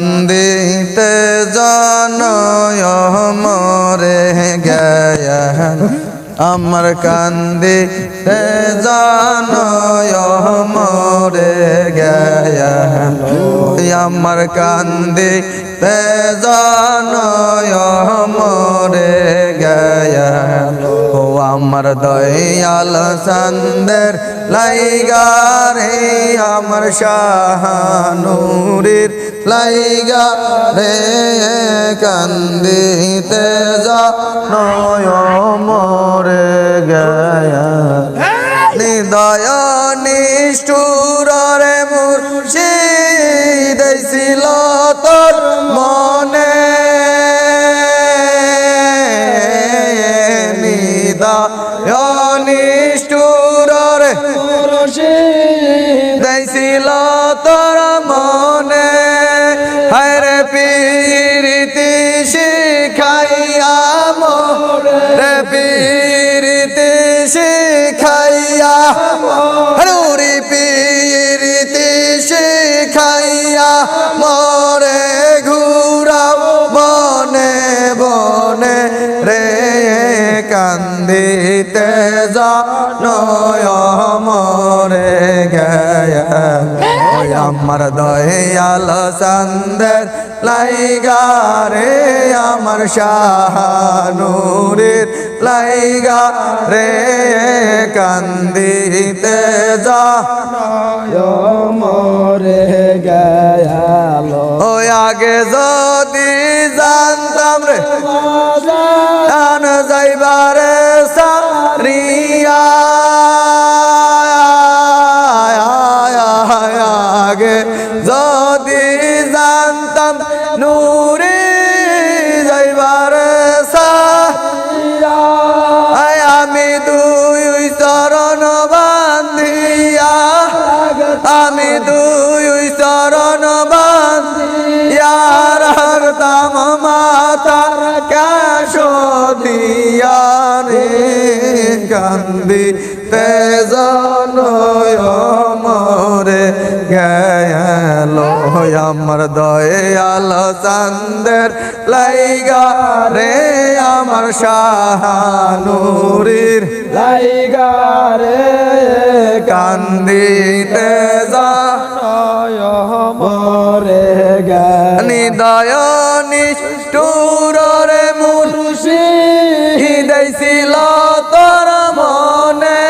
কান্দিতে জানয় মরে গেল আমার কান্দিতে জানয় মরে গেল আমার কান্দিতে জানয় মরে গেল ও আমার দয়াল চাঁদের লাইগা রে আমার শাহানুরের লাইগা রে কান্দিতে জানয় মরে গেল হৃদয় নিষ্ঠুর রে মুর্শিদ ছিল তোর মনে হৃদয় নিষ্ঠুর রে মুর্শিদ ছিল তোর মনে হরে পীরিতি শিখাইয়া মোরে পীরিতি শিখাইয়া হরি পীরিতি শিখাইয়া মোরে ঘুরাও বনে বনে রে কান্দিতে জানয় মরে গেল আমার দয়াল চাঁদের লাইগা রে আমার শাহানুরের লাইগা রে কান্দিতে জানয় মরে গেল ও আগে যদি জানতাম রে জান যাইবারে সারিয়া আগে যদি জানতাম নূরে যাইবার সারিয়া আমি দুই চরণ বান্ধিয়া আমি দুই চরণ বান্ধিয়া রাখতাম মাতার কাশ দিয়া রে কান্দিতে জানয় মরে গেল আমার দয়াল চাঁদের লাইগা রে আমার শাহানুরের লাইগা রে কান্দিতে জানয় মরে গেল হৃদয় নিষ্ঠুর রে মুর্শিদ ছিল তোর মনে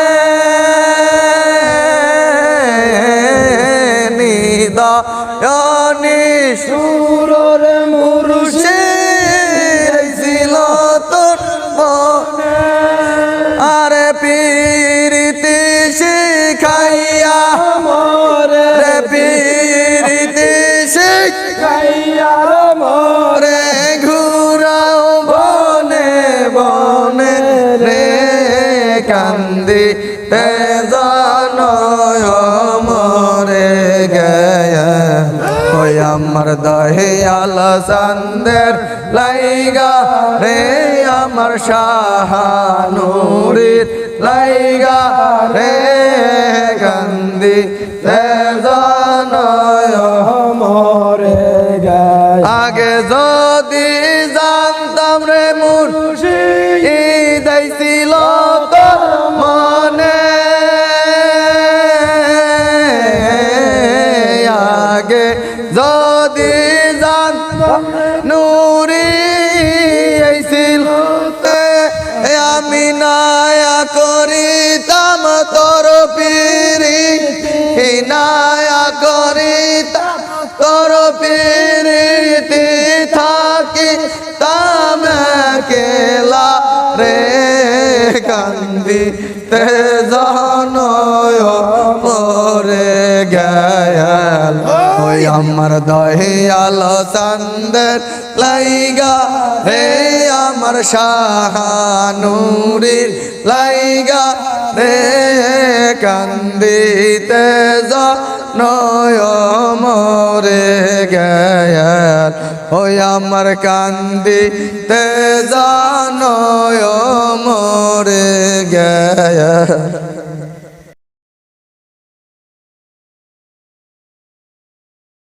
হৃদয় নিষ্ঠুর রে মুর্শিদ ছিল তোর মনে আরে পীরিতি শিখাইয়া মোরে পীরিতি শিখাইয়া মোরে ঘুরাও বনে বনে রে কান্দিতে জানয় মরে গেল ওই আমার দয়াল চাঁদের লাইগা রে আমার শাহানুরের লাইগা রে কান্দিতে জানয় মরে গেল আগে যদি জানতাম রে মুর্শিদ ছিল তোর মনে আগে যদি জানতাম নূরে ছিল আমি নায়া করিতাম তোর পীরিতি নায়া করিতাম তোর পীরিতি থাকি তাম কেলা রে কান্দিতে জানয় মরে গেল ওই আমার দয়াল চাঁদের লাইগা রে আমার শাহানুরের লাইগা রে কান্দিতে জানয় মরে গেল ওই আমার কান্দিতে জানয় মরে গেল।